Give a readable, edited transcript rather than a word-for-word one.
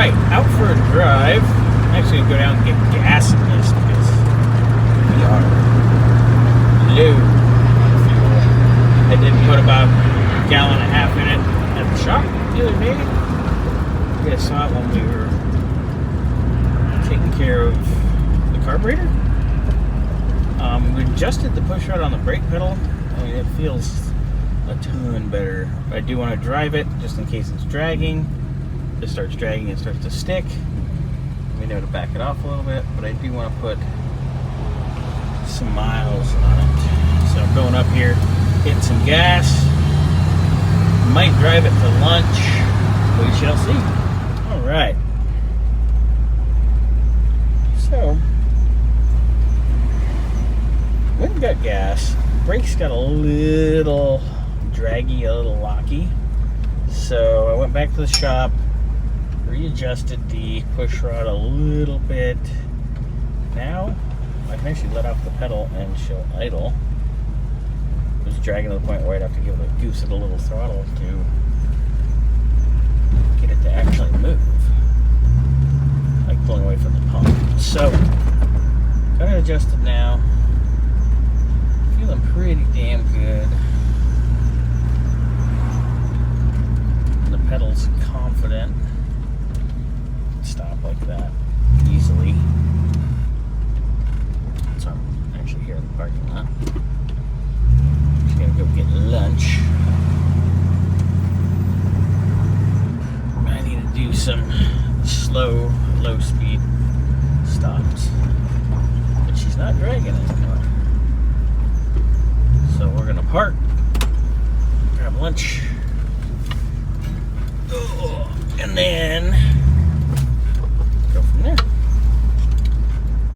Alright, out for a drive. I'm actually going to go down and get gas in this because we are low on fuel. I did put about a gallon and a half in it at the shop the other day. You guys saw it when we were taking care of the carburetor. We adjusted the push rod on the brake pedal. I mean, it feels a ton better. I do want to drive it just in case it's dragging. If it starts dragging, it starts to stick. We know to back it off a little bit, but I do want to put some miles on it. So I'm going up here, hitting some gas. Might drive it to lunch. We shall see. All right. So, went and got gas. Brakes got a little draggy, a little locky. So I went back to the shop, readjusted the push rod a little bit. Now I can actually let off the pedal and she'll idle. It was dragging to the point where I'd have to give it a goose it a little throttle to get it to actually move, like pulling away from the pump. So got it adjusted now. Feeling pretty damn good. And the pedal's confident. Stop like that easily. So I'm actually here in the parking lot. Just gonna go get lunch. I need to do some slow, low speed stops. But she's not dragging anymore. So we're gonna park, grab lunch, and then